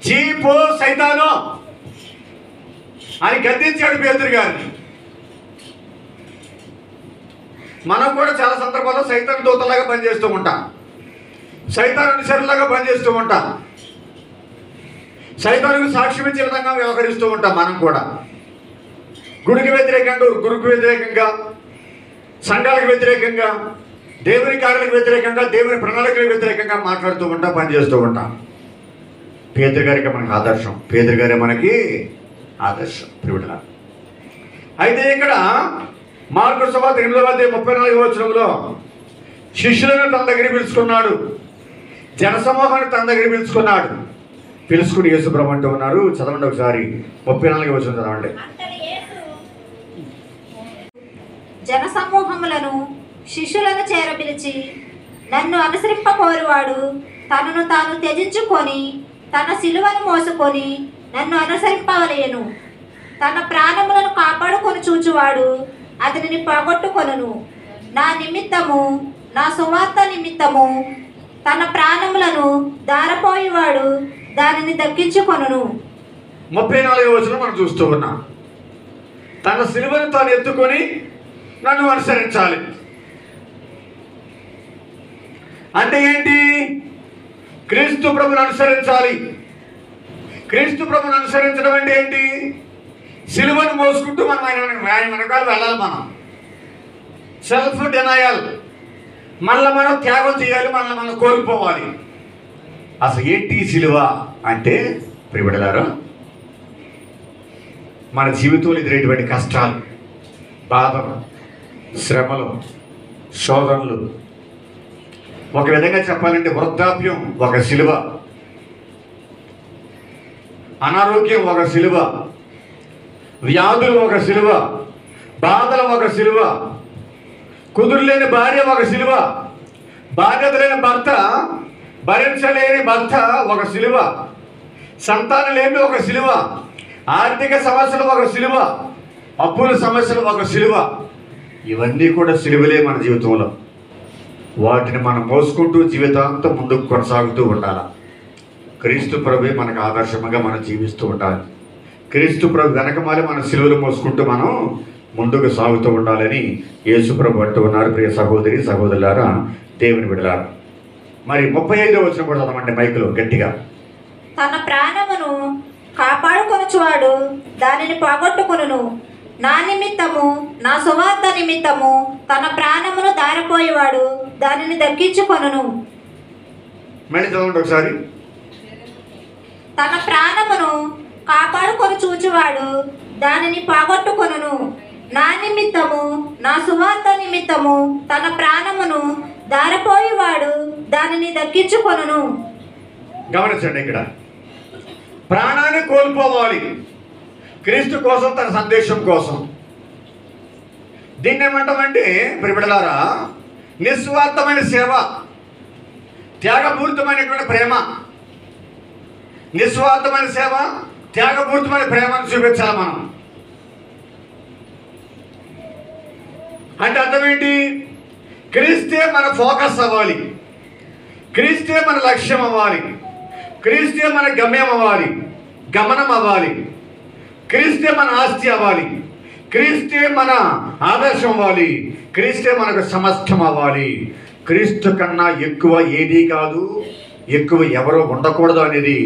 చీపో సైతాను అని గద్దించాడు పేతురు గారిని. మనం కూడా చాలా సందర్భాల్లో సైతాను దూతలాగా పనిచేస్తూ ఉంటాం, సైతాను అనుసరులాగా పనిచేస్తూ ఉంటాం, సైతానికి సాక్ష్యం ఇచ్చే విధంగా వ్యవహరిస్తూ ఉంటాం. మనం కూడా గుడికి వ్యతిరేకంగా, గురుకు వ్యతిరేకంగా, సంఘాలకు వ్యతిరేకంగా, దేవుని కార్యాలకు వ్యతిరేకంగా, దేవుని ప్రణాళికలకు వ్యతిరేకంగా మాట్లాడుతూ ఉంటాం, పనిచేస్తూ ఉంటాం. పేతురు గారికి మనకు ఆదర్శం, పేతురు గారే మనకి ఆదర్శం ప్రియుడ. అయితే ఇక్కడ మార్కు సువార్త 8:34 శిష్యులను తన దగ్గర పిలుచుకున్నాడు, జనసమూహాన్ని తన దగ్గర పిలుచుకున్నాడు. పిలుచుకుని యేసు ప్రభు అంటూ ఉన్నారు. చదవండి ఒకసారి 34 చదవండి. జనసమూహములను శిష్యులను చేరపిలిచి, నన్ను అనుసరింపకోరువాడు తనను తాను త్యజించుకొని తన సిలువను మోసుకొని నన్ను అనుసరింపవలెను. తన ప్రాణములను కాపాడుకొని చూచువాడు అతనిని పోగొట్టుకొనును. నా నిమిత్తము, నా సువార్త నిమిత్తము తన ప్రాణములను దారపోయేవాడు దానిని దక్కించుకొనును. 34 మనం చూస్తూ ఉన్నాం. తన సిలువను తాను ఎత్తుకొని నన్ను అనుసరించాలి అంటే ఏంటి? క్రీస్తు ప్రభుని అనుసరించాలి. క్రీస్తు ప్రభుని అనుసరించడం అంటే ఏంటి? సిలువను మోసుకుంటూ మనం ఆయన వెనకాల వెళ్ళాలి. మనం సెల్ఫ్ డినయల్, మనల్ని మనం త్యాగం చేయాలి, మనల్ని మనం కోల్పోవాలి. అసలు ఏంటి సిలువ అంటే ప్రియబిడ్డలారా, మన జీవితంలో ఎదురైనటువంటి కష్టాలు, బాధలు, శ్రమలు, శోధనలు, ఒక విధంగా చెప్పాలంటే వృద్ధాప్యం ఒక సిలువ, అనారోగ్యం ఒక సిలువ, వ్యాధులు ఒక సిలువ, బాధలు ఒక సిలువ, కుదురులేని భార్య ఒక సిలువ, బాధ్యత లేని భర్త, భరించలేని భర్త ఒక సిలువ, సంతానలేమి ఒక సిలువ, ఆర్థిక సమస్యలు ఒక సిలువ, అప్పుల సమస్యలు ఒక సిలువ. ఇవన్నీ కూడా సిలువలే మన జీవితంలో. వాటిని మనం మోసుకుంటూ జీవితాంతం ముందుకు కొనసాగుతూ ఉండాలి. క్రీస్తు ప్రభువే మనకు ఆదర్శంగా మనం జీవిస్తూ ఉండాలి. క్రీస్తు ప్రభు వెనకమాలి మన సిలువలు మోసుకుంటూ మనం ముందుకు సాగుతూ ఉండాలని యేసు ప్రభు అంటూ ఉన్నారు. ప్రియ సహోదరి సహోదరులారా, దేవుని బిడ్డలారా, మరి 35 కూడా చదవండి మైకులో గట్టిగా. తన ప్రాణమును కాపాడుకొనుచువాడు దానిని పోగొట్టుకొనును. నా నిమిత్తము, నా సువార్త నిమిత్తము తన ప్రాణమును దారిపోయేవాడు దానిని దక్కించుకొనును. మళ్ళీ చదవండి ఒకసారి. తన ప్రాణమును కాపాడుకొని చూచువాడు దానిని పోగొట్టుకొనును. నా నిమిత్తము, నా సువార్త నిమిత్తము తన ప్రాణమును దారిపోయేవాడు దానిని దక్కించుకొనును. గమనించండి, ఇక్కడ ప్రాణాన్ని కోల్పోవాలి క్రీస్తు కోసం, తన సందేశం కోసం. దీన్ని ఏమంటామంటే ప్రియబిడ్డలారా, నిస్వార్థమైన సేవ, త్యాగపూరితమైనటువంటి ప్రేమ. నిస్వార్థమైన సేవ, త్యాగపూరితమైన ప్రేమను చూపించాలి మనం. అంటే అర్థం ఏంటి? క్రీస్తే మన ఫోకస్ అవ్వాలి, క్రీస్తే మన లక్ష్యం అవ్వాలి, క్రీస్తే మన గమ్యం అవ్వాలి, గమనం అవ్వాలి, క్రీస్తే మన ఆస్తి అవ్వాలి, క్రీస్తే మన ఆదర్శం అవ్వాలి, క్రీస్తే మనకు సమస్తం అవ్వాలి. క్రీస్తు కన్నా ఎక్కువ ఏదీ కాదు, ఎక్కువ ఎవరో ఉండకూడదు అనేది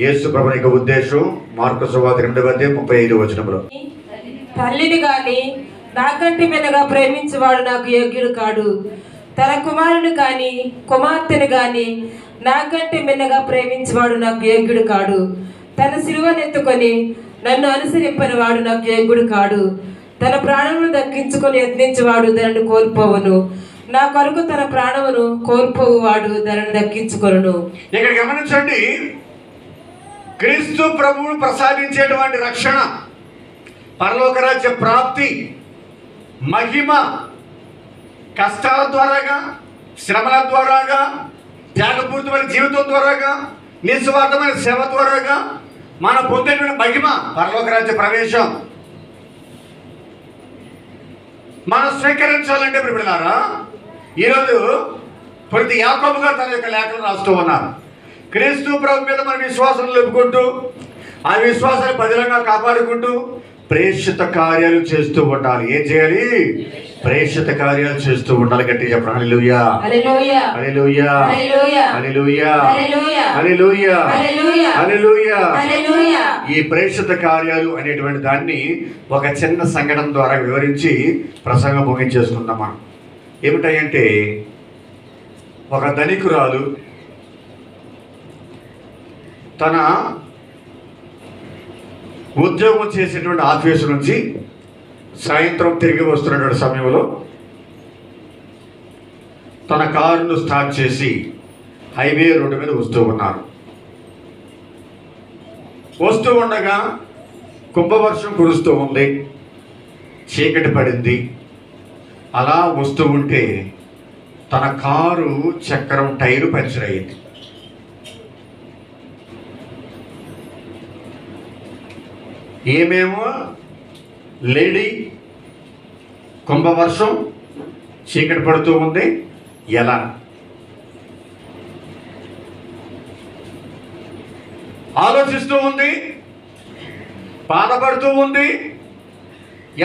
యేసు ప్రభుని యొక్క ఉద్దేశం. మార్కు సువార్త 8:35 తల్లిని గాని నాకంటే మెనగా ప్రేమించేవాడు నాకు యోగ్యుడు కాడు. తన కుమారుని కానీ కుమార్తెను కానీ నాకంటే మెన్నగా ప్రేమించేవాడు నాకు యోగ్యుడు కాడు. తన సిలువనెత్తుకొని నన్ను అనుసరింపని వాడు నాకు యోగ్యుడు కాడు. తన ప్రాణమును దక్కించుకొని యత్నించేవాడు దానిని కోల్పోవును. నా కొరకు తన ప్రాణమును కోల్పోవువాడు దానిని దక్కించుకొనును. ఇక్కడ గమనించండి, క్రీస్తు ప్రభువును ప్రసాదించేటువంటి రక్షణ, పరలోక రాజ్య ప్రాప్తి, మహిమ కష్టాల ద్వారాగా, శ్రమల ద్వారాగా, త్యాగపూరితమైన జీవితం ద్వారాగా, నిస్వార్థమైన సేవ ద్వారాగా మనం పొందేటువంటి మహిమ, పరలోక రాజ్య ప్రవేశం మనం స్వీకరించాలంటే ప్రియులారా, ఈరోజు ప్రతి యాకోబు గారు తన యొక్క లేఖలు రాస్తూ ఉన్నారు. క్రీస్తు ప్రభు మీద మన విశ్వాసం నిలుపుకుంటూ, ఆ విశ్వాసాన్ని పదిలంగా కాపాడుకుంటూ ప్రేషిత కార్యాలు చేస్తూ ఉండాలి. ఏం చేయాలి? ప్రేషిత కార్యాలు చేస్తూ ఉండాలి. గట్టిగా చెప్పండి హల్లెలూయా, హల్లెలూయా, హల్లెలూయా, హల్లెలూయా, హల్లెలూయా, హల్లెలూయా, హల్లెలూయా, హల్లెలూయా, హల్లెలూయా. హల్లెలూయా. ఈ ప్రేషిత కార్యాలు అనేటువంటి దాన్ని ఒక చిన్న సంఘటన ద్వారా వివరించి ప్రసంగం ముగించేసుకుందాం మనం. ఏమిటంటే, ఒక ధనికురాలు తన ఉద్యోగం చేసేటువంటి ఆఫీసు నుంచి సాయంత్రం తిరిగి వస్తున్నటువంటి సమయంలో తన కారును స్టార్ట్ చేసి హైవే రోడ్డు మీద వస్తూ ఉన్నారు. వస్తూ ఉండగా కుంభవర్షం కురుస్తూ ఉంది, చీకటి పడింది. అలా వస్తూ ఉంటే తన కారు చక్రం టైరు పంచర్ అయ్యింది. ఏమేమో లేడీ, కుంభవర్షం, చీకటి పడుతూ ఉంది, ఎలా? ఆలోచిస్తూ ఉంది, బాధపడుతూ ఉంది.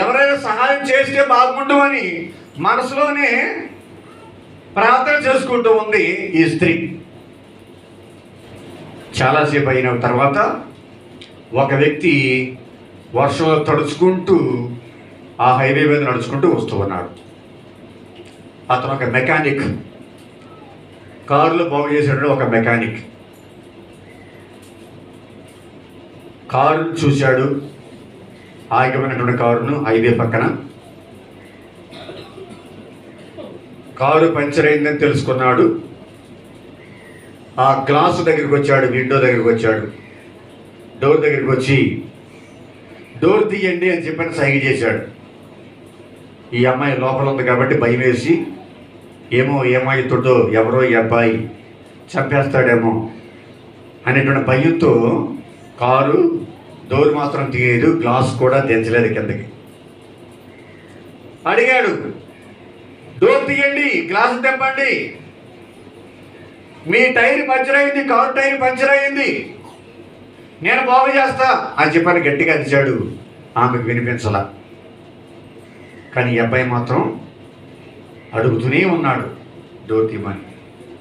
ఎవరైనా సహాయం చేస్తే బాగుండు అని మనసులోనే ప్రార్థన చేసుకుంటూ ఉంది ఈ స్త్రీ. చాలాసేపు అయిన తర్వాత ఒక వ్యక్తి వర్షంలో తడుచుకుంటూ ఆ హైవే మీద నడుచుకుంటూ వస్తూ ఉన్నాడు. అతను ఒక మెకానిక్, కారులో బాగు చేసేటప్పుడు ఒక మెకానిక్. కారును చూశాడు, ఆగిపోయినటువంటి కారును హైవే పక్కన. కారు పంచర్ అయిందని తెలుసుకున్నాడు. ఆ గ్లాసు దగ్గరికి వచ్చాడు, విండో దగ్గరికి వచ్చాడు. డోర్ దగ్గరికి వచ్చి డోర్ తీయండి అని చెప్పని సైగ చేశాడు. ఈ అమ్మాయి లోపల ఉంది కాబట్టి భయం వేసి, ఏమవుతుందో, ఎవరో ఈ అబ్బాయి చంపేస్తాడేమో అనేటువంటి భయంతో కారు డోర్ మాత్రం తీయలేదు, గ్లాస్ కూడా దించలేదు కిందకి. అడిగాడు, డోర్ తీయండి, గ్లాస్ తెంపండి, మీ టైర్ పంచర్ అయింది, కారు టైర్ పంచర్ అయింది, నేను బాగు చేస్తా అని చెప్పని గట్టిగా అరిచాడు. ఆమెకు వినిపించలా. కానీ ఈ అబ్బాయి మాత్రం అడుగుతూనే ఉన్నాడు డోర్ తీయమని.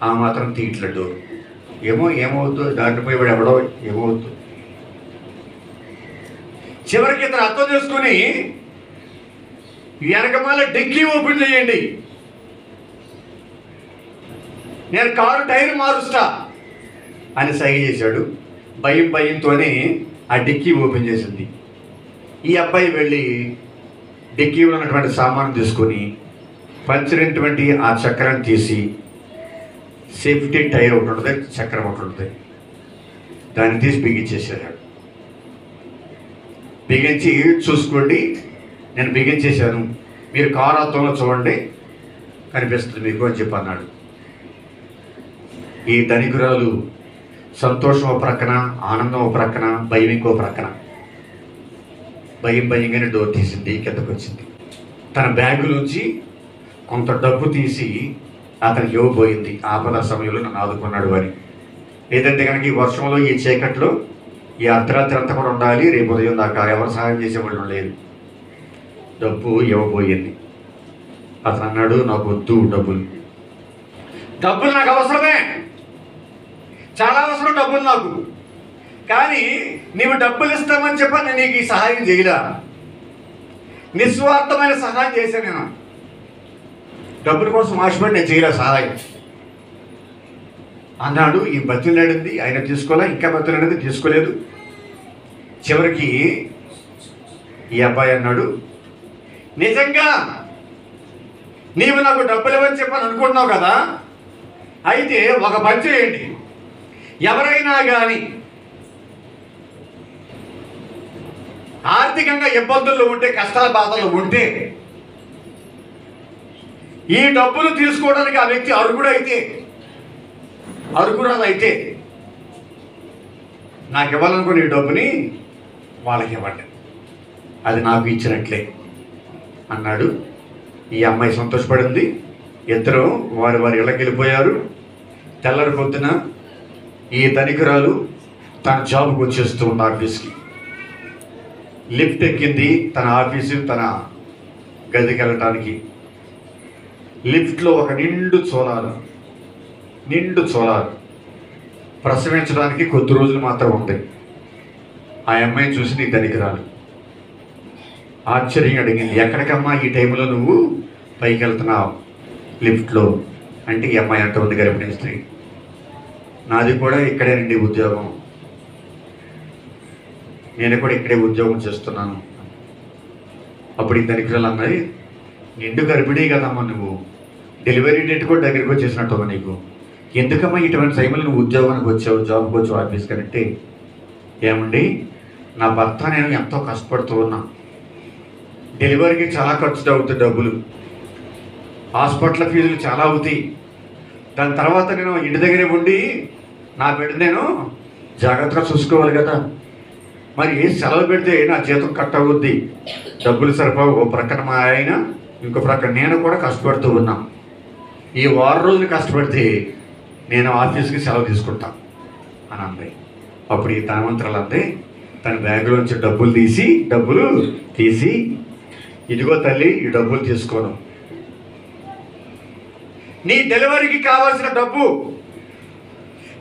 ఆ మాత్రం తీయట్లే డోర్. ఏమవుద్దు, దాంట్లో పోయి వాడు ఎవడో ఏమవుద్దు. చివరికి ఇతను అర్థం చేసుకుని, వెనకమాల డిక్కీ ఓపెన్ చేయండి, నేను కారు టైర్ మారుస్తా అని సైగ చేశాడు. భయంతోనే ఆ డిక్కీ ఓపెన్ చేసింది. ఈ అబ్బాయి వెళ్ళి డిక్కీలో ఉన్నటువంటి సామాను తీసుకొని పంచరైనటువంటి ఆ చక్రాన్ని తీసి, సేఫ్టీ టైర్ ఒకటి ఉంటుంది, చక్రం ఒకటి ఉంటుంది, దాన్ని తీసి బిగించేసాడు. బిగించి, చూసుకోండి నేను బిగించేశాను, మీరు కారు అద్దంలో చూడండి కనిపిస్తుంది మీకు అని చెప్పి అన్నాడు. ఈ ధనికురాలు సంతోషం ఒక ప్రక్కన, ఆనందం ఒక ప్రక్కన, భయం ఇంకో ప్రక్కన. భయంగానే డోర్ తీసింది, కిందకు వచ్చింది. తన బ్యాగులోంచి కొంత డబ్బు తీసి అతనికి ఇవ్వబోయింది. ఆపద సమయంలో నన్ను ఆదుకున్నాడు అని. లేదంటే కనుక ఈ వర్షంలో, ఈ చీకట్లో, ఈ అర్ధరాత్రి అంతా కూడా ఉండాలి, రేపు ఉదయం దాకా ఎవరు సహాయం చేసేవాళ్ళు లేదు. డబ్బు ఇవ్వబోయింది. అతను అన్నాడు, నాకు వద్దు డబ్బులు నాకు అవసరమే, చాలా అవసరం డబ్బులు నాకు, కానీ నీవు డబ్బులు ఇస్తామని చెప్పి నేను నీకు ఈ సహాయం చేయలా, నిస్వార్థమైన సహాయం చేశాను. నేను డబ్బుల కోసం ఆశపడి నేను చేయలే సహాయం అన్నాడు. ఈ బతిలాడింది, ఆయన తీసుకోలే, ఇంకా బతిలాడింది, తీసుకోలేదు. చివరికి ఈ అబ్బాయి అన్నాడు, నిజంగా నీవు నాకు డబ్బులు ఇవ్వని చెప్పని అనుకుంటున్నావు కదా, అయితే ఒక పని చేయండి, ఎవరైనా కానీ ఆర్థికంగా ఇబ్బందుల్లో ఉంటే, కష్టాల బాధల్లో ఉంటే, ఈ డబ్బులు తీసుకోవడానికి ఆ వ్యక్తి అర్హురాలైతే నాకు ఇవ్వాలనుకున్న ఈ డబ్బుని వాళ్ళకి ఇవ్వండి, అది నాకు ఇచ్చినట్లే అన్నాడు. ఈ అమ్మాయి సంతోషపడింది. ఇద్దరు వారి ఇళ్ళకి వెళ్ళిపోయారు. తెల్లరి పొద్దున ఈ ధనికురాలు తన జాబ్కి వచ్చేస్తూ ఉన్న ఆఫీస్కి లిఫ్ట్ ఎక్కింది. తన ఆఫీసు తన గదికి వెళ్ళటానికి లిఫ్ట్లో ఒక నిండు చోళాలు ప్రసవించడానికి కొద్ది రోజులు మాత్రం ఉంది. ఆ అమ్మాయిని చూసి నీ ధనికురాలు ఆశ్చర్యంగా అడిగింది, ఎక్కడికమ్మా ఈ టైంలో నువ్వు పైకి వెళ్తున్నావు లిఫ్ట్లో అంటే? ఈ అమ్మాయి అంటూ ఉంది, గర్భిణీ స్త్రీ, నాది కూడా ఇక్కడేనండి ఉద్యోగం, నేను కూడా ఇక్కడే ఉద్యోగం చేస్తున్నాను. అప్పుడు ఈ ధనికురాలు అన్నది, నిండు గర్భిణీ కదమ్మా నువ్వు, డెలివరీ డేట్ కూడా దగ్గరికి వచ్చేసినట్టు నీకు, ఎందుకమ్మా ఇటువంటి టైంలో నువ్వు ఉద్యోగానికి వచ్చావు, జాబ్కి వచ్చావు ఆఫీస్కి అంటే? ఏమండి, నా భర్త నేను ఎంతో కష్టపడుతూ ఉన్నా, డెలివరీకి చాలా ఖర్చు అవుతాయి, డబ్బులు, హాస్పిటల్ ఫీజులు చాలా అవుతాయి, దాని తర్వాత నేను ఇంటి దగ్గరే ఉండి నా బిడ్డ నేను జాగ్రత్తగా చూసుకోవాలి కదా, మరి ఏ సెలవు పెడితే నా జీతం కట్ అవుద్ది, డబ్బులు సరిపోవు, ఓ ప్రక్కన మా ఆయన, ఇంకో ప్రక్కన నేను కూడా కష్టపడుతూ ఉన్నా, ఈ 6 రోజులు కష్టపడితే నేను ఆఫీస్కి సెలవు తీసుకుంటా అని అంది. అప్పుడు ఈ ధనవంతురాలు అంది, తన బ్యాగులోంచి డబ్బులు తీసి ఇదిగో తల్లి, ఈ డబ్బులు తీసుకోను, నీ డెలివరీకి కావాల్సిన డబ్బు,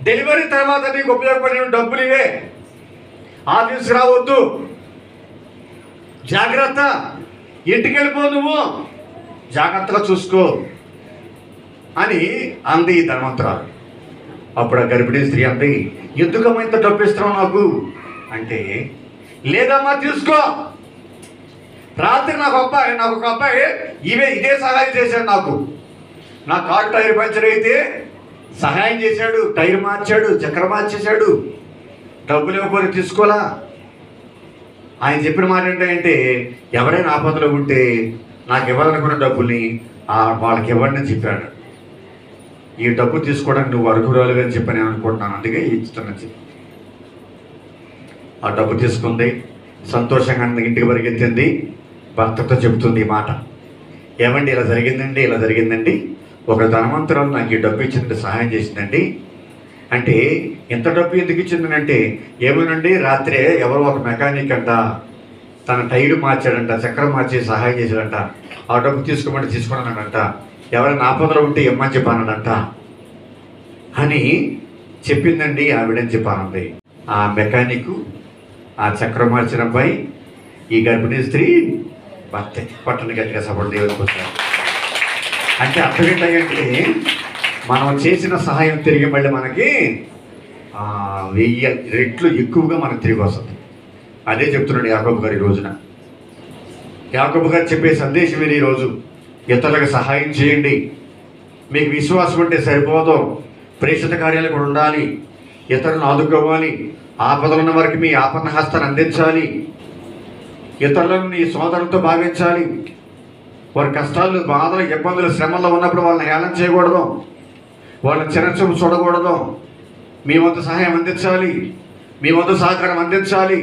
డెలివరీ తర్వాత నీకు ఉపయోగపడిన డబ్బులు ఇవే, ఆఫీస్కి రావద్దు, జాగ్రత్త, ఇంటికి వెళ్ళిపో, నువ్వు జాగ్రత్తగా చూసుకో అని అంది ఈ ధనవంతురాలు. అప్పుడు ఆ గర్భిణీ స్త్రీ అంది, ఎందుకమ్మా ఇంత డబ్బు ఇస్తున్నావు నాకు అంటే, లేదమ్మా తీసుకో, రాత్రి నాకు ఒక అబ్బాయి ఇదే సహాయం చేశాడు, నా కారు టైర్ పంచర్ అయితే సహాయం చేశాడు, టైర్ మార్చాడు, చక్రం మార్చేశాడు, డబ్బులు ఇవ్వకపోతే తీసుకోలా. ఆయన చెప్పిన మాట ఏంటంటే, ఎవరైనా ఆపదలో ఉంటే నాకు ఇవ్వాలనుకున్న డబ్బుల్ని వాళ్ళకి ఇవ్వండి అని చెప్పాడు. ఈ డబ్బు తీసుకోవడానికి నువ్వు అర్హురాలుగా అని చెప్పి నేను అనుకుంటున్నాను, అందుకే ఇస్తున్నాను చెప్పి ఆ డబ్బు తీసుకుంది. సంతోషంగా ఇంటికి పరిగెత్తింది. భర్తతో చెబుతుంది ఈ మాట, ఏమండి ఇలా జరిగిందండి, ఒక ధనవంతురాలు నాకు ఈ డబ్బు ఇచ్చిందంటే సహాయం చేసిందండి అంటే, ఎంత డబ్బు ఎందుకు ఇచ్చిందనంటే, ఏమోనండి రాత్రే ఎవరో ఒక మెకానిక్ అంట తన టైరు మార్చాడంట, చక్రం మార్చి సహాయం చేశాడంట, ఆ డబ్బు తీసుకోమంటే తీసుకున్నానంట, ఎవరైనా ఆపదలో ఉంటే ఇమ్మని చెప్పానంట అని చెప్పిందండి ఆవిడని చెప్పానండి. ఆ మెకానిక్, ఆ చక్రం మార్చిన అబ్బాయి, ఈ గర్భిణీ స్త్రీ భర్త పట్టణ గట్టిగా సపోర్ట్ దేవునికి వచ్చారు. అంటే అర్థం ఏంటంటే, మనం చేసిన సహాయం తిరిగి మళ్ళీ మనకి 1000 రెట్లు ఎక్కువగా మనకు తిరిగి వస్తుంది. అదే చెప్తున్నాడు యాకోబు గారు ఈ రోజున. యాకోబు గారు చెప్పే సందేశం ఇది ఈరోజు, ఇతరులకు సహాయం చేయండి. మీకు విశ్వాసం ఉంటే సరిపోదు, ప్రేషిత కార్యాలు కూడా ఉండాలి, ఇతరులను ఆదుకోవాలి, ఆపదలు ఉన్న వారికి మీ ఆపన్న హస్తాన్ని అందించాలి, ఇతరులను నీ సోదరులతో భావించాలి, వారి కష్టాలు, బాధలు, ఇబ్బందులు, శ్రమల్లో ఉన్నప్పుడు వాళ్ళని హేళన చేయకూడదు, వాళ్ళని చిన్నచూపు చూడకూడదు, మీ వంతు సహాయం అందించాలి, మీ వంతు సహకారం అందించాలి,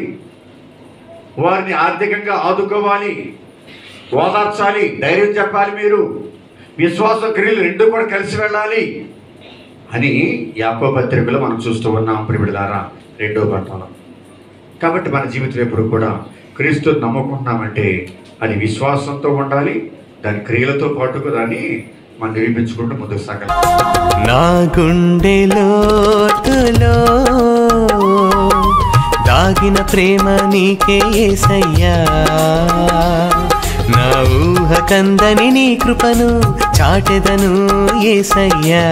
వారిని ఆర్థికంగా ఆదుకోవాలి, ఓదార్చాలి, ధైర్యం చెప్పాలి, మీరు విశ్వాస క్రియలు రెండు కూడా కలిసి వెళ్ళాలి అని యాకోబు పత్రికలో మనం చూస్తూ ఉన్నాం ప్రియబిడ్డలారా, 2వ పాఠంలో. కాబట్టి మన జీవితం ఎప్పుడు కూడా క్రీస్తుని నమ్ముకుంటున్నామంటే అది విశ్వాసంతో ఉండాలి, దాని క్రియలతో పాటుగా దాన్ని మనం నిరూపించుకుంటూ ముందుకు సాగాలి. నా గుండెలో దాగిన ప్రేమ నీకే యేసయ్యా, నా ఊహ కందని నీ కృపను చాటెదను యేసయ్యా,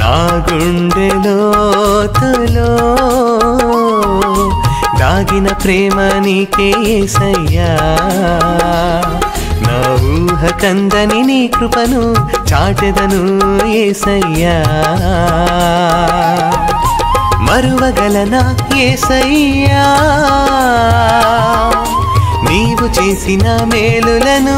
నా గుండెలో దాగిన ప్రేమ నీకే యేసయ్యా, నా ఊహ కందని నీ కృపను చాటెదను యేసయ్యా, మరువగలనా యేసయ్యా నీవు చేసిన మేలులను,